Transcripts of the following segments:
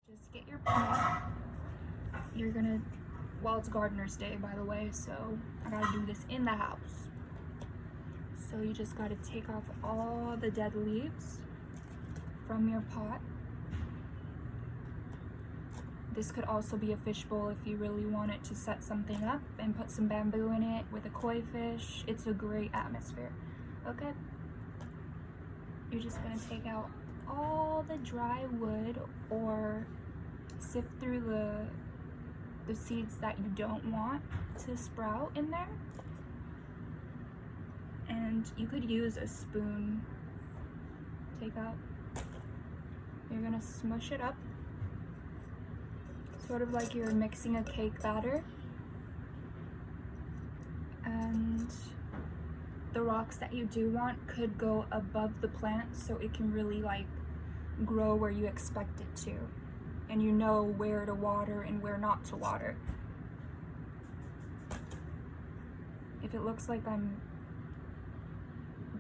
Just get your pot. You're gonna, well, it's Gardener's Day, by the way, so I gotta do this in the house. So you just gotta take off all the dead leaves from your pot. This could also be a fishbowl if you really wanted to set something up and put some bamboo in it with a koi fish. It's a great atmosphere. Okay? You're just gonna take out all the dry wood or sift through the seeds that you don't want to sprout in there. And you could use a spoon. Take out. You're gonna smush it up. Sort of like you're mixing a cake batter. And the rocks that you do want could go above the plant so it can really like grow where you expect it to. And you know where to water and where not to water. If it looks like I'm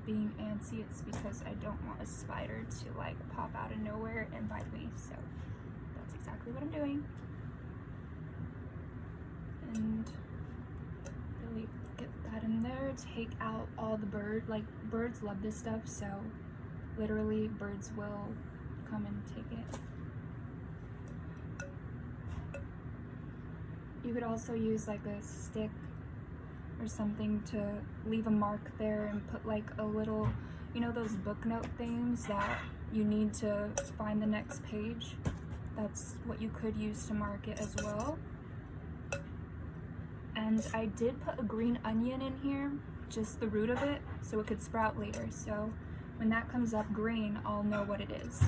being antsy, it's because I don't want a spider to like pop out of nowhere and bite me. So that's exactly what I'm doing. And really get that in there. Take out all the birds love this stuff, so literally birds will come and take it. You could also use like a stick or something to leave a mark there and put like a little, you know, those book note things that you need to find the next page. That's what you could use to mark it as well. And I did put a green onion in here, just the root of it, so it could sprout later. So when that comes up green, I'll know what it is.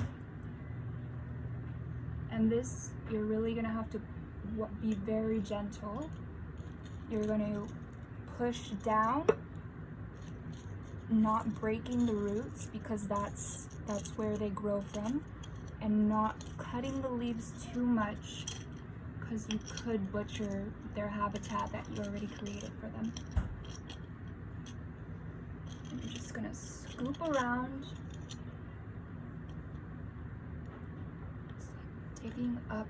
And this, you're really gonna have to be very gentle. You're gonna push down, not breaking the roots because that's where they grow from, and not cutting the leaves too much because you could butcher their habitat that you already created for them. And you're just gonna scoop around, just like digging up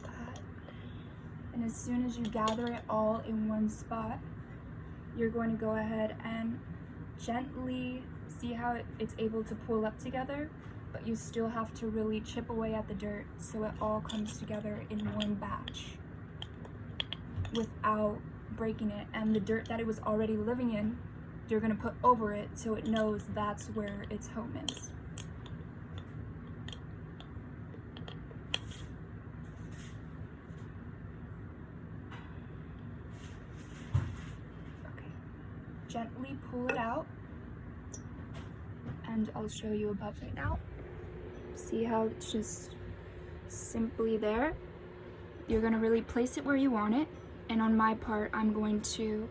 that. And as soon as you gather it all in one spot, you're going to go ahead and gently see how it's able to pull up together, but you still have to really chip away at the dirt so it all comes together in one batch without breaking it. And the dirt that it was already living in, you're gonna put over it so it knows that's where its home is. Okay, gently pull it out, and I'll show you above right now. See how it's just simply there? You're gonna really place it where you want it, and on my part, I'm going to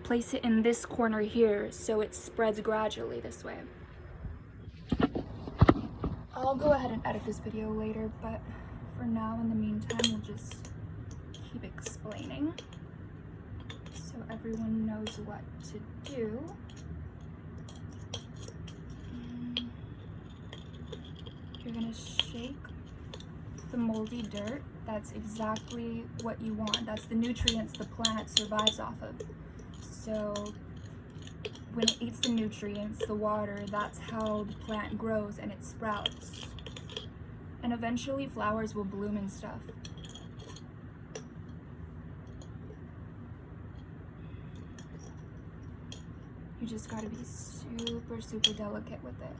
place it in this corner here so it spreads gradually this way. I'll go ahead and edit this video later, but for now, in the meantime, we'll just keep explaining so everyone knows what to do. You're gonna shake the moldy dirt. That's exactly what you want. That's the nutrients the plant survives off of. So when it eats the nutrients, the water, that's how the plant grows and it sprouts. And eventually flowers will bloom and stuff. You just gotta be super, super delicate with it.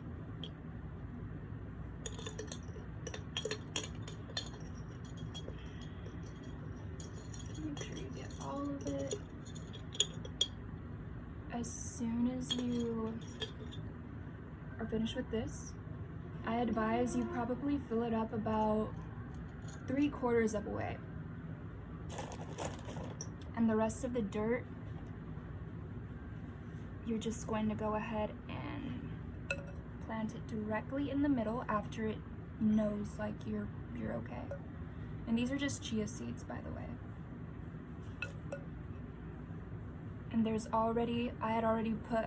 Make sure you get all of it. As soon as you are finished with this, I advise you probably fill it up about 3/4 of a way. And the rest of the dirt, you're just going to go ahead and plant it directly in the middle after it knows like you're okay. And these are just chia seeds, by the way. And I had already put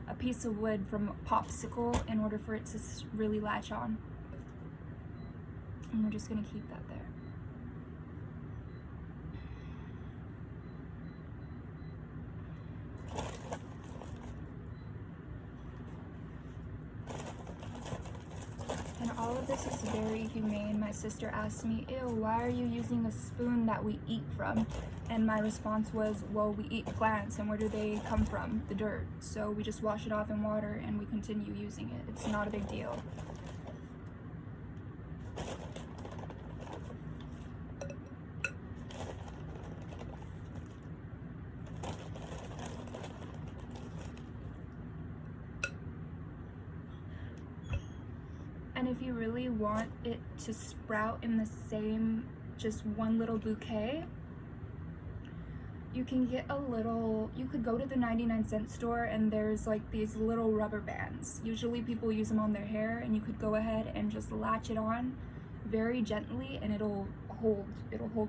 a piece of wood from a popsicle in order for it to really latch on. And we're just gonna keep that there. And all of this is very humane. My sister asked me, ew, why are you using a spoon that we eat from? And my response was, well, we eat plants, and where do they come from? The dirt. So we just wash it off in water and we continue using it. It's not a big deal. And if you really want it to sprout in the same, just one little bouquet, you can get a little, you could go to the 99-cent store and there's like these little rubber bands. Usually people use them on their hair, and you could go ahead and just latch it on very gently and it'll hold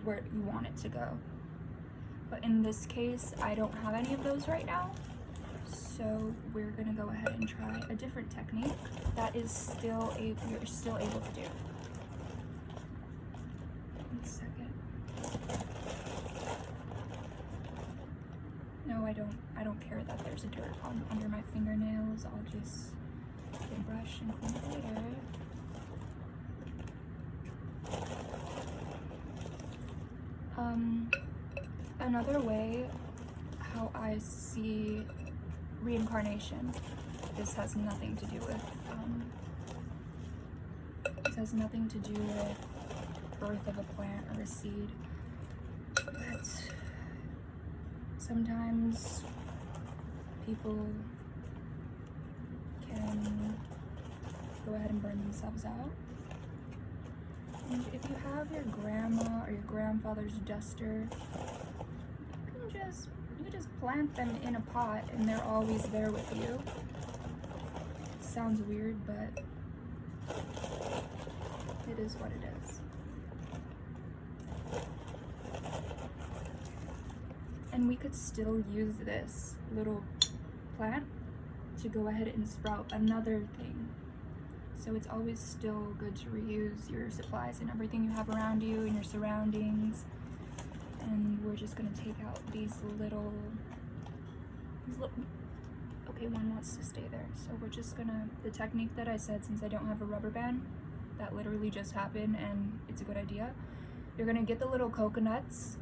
where you want it to go. But in this case, I don't have any of those right now. So we're gonna go ahead and try a different technique that is still you're still able to do. 1 second. No, I don't care that there's a dirt under my fingernails. I'll just get a brush and clean it later. Another way how I see reincarnation, this has nothing to do with birth of a plant or a seed, but sometimes people can go ahead and burn themselves out. And if you have your grandma or your grandfather's duster, you can just plant them in a pot and they're always there with you. It sounds weird, but it is what it is. And we could still use this little plant to go ahead and sprout another thing. So it's always still good to reuse your supplies and everything you have around you and your surroundings. And we're just gonna take out these little, okay, one wants to stay there. So we're just gonna, the technique that I said, since I don't have a rubber band, that literally just happened and it's a good idea. You're gonna get the little coconuts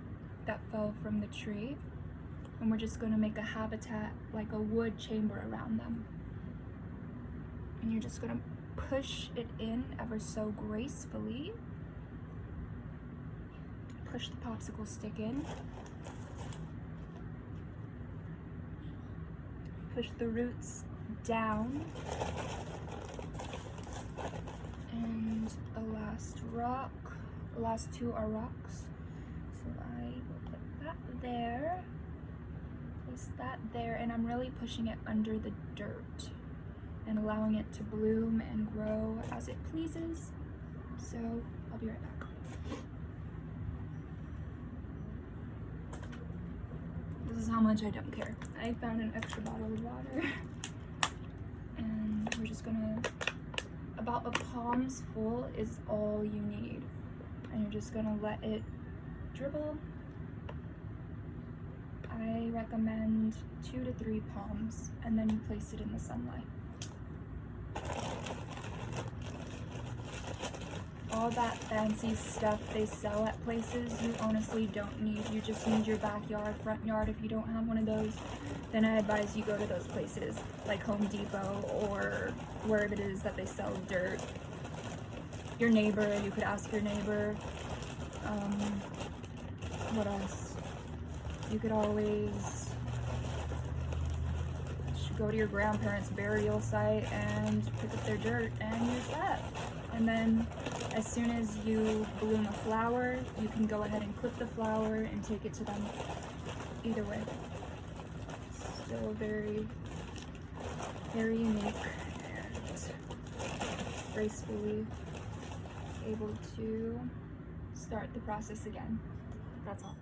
that fell from the tree, and we're just gonna make a habitat, like a wood chamber around them. And you're just gonna push it in ever so gracefully. Push the popsicle stick in. Push the roots down. And the last two are rocks. So I will put that there. Place that there, and I'm really pushing it under the dirt and allowing it to bloom and grow as it pleases. So I'll be right back. This is how much I don't care. I found an extra bottle of water. And we're just gonna, about a palm's full is all you need. And you're just gonna let it dribble. I recommend 2 to 3 palms, and then you place it in the sunlight. All that fancy stuff they sell at places, you honestly don't need. You just need your backyard, front yard. If you don't have one of those, then I advise you go to those places like Home Depot or wherever it is that they sell dirt. Your neighbor, you could ask your neighbor. What else? You could always go to your grandparents' burial site and pick up their dirt and use that. And then as soon as you bloom a flower, you can go ahead and clip the flower and take it to them. Either way. Still very, very unique and gracefully able to start the process again. That's all.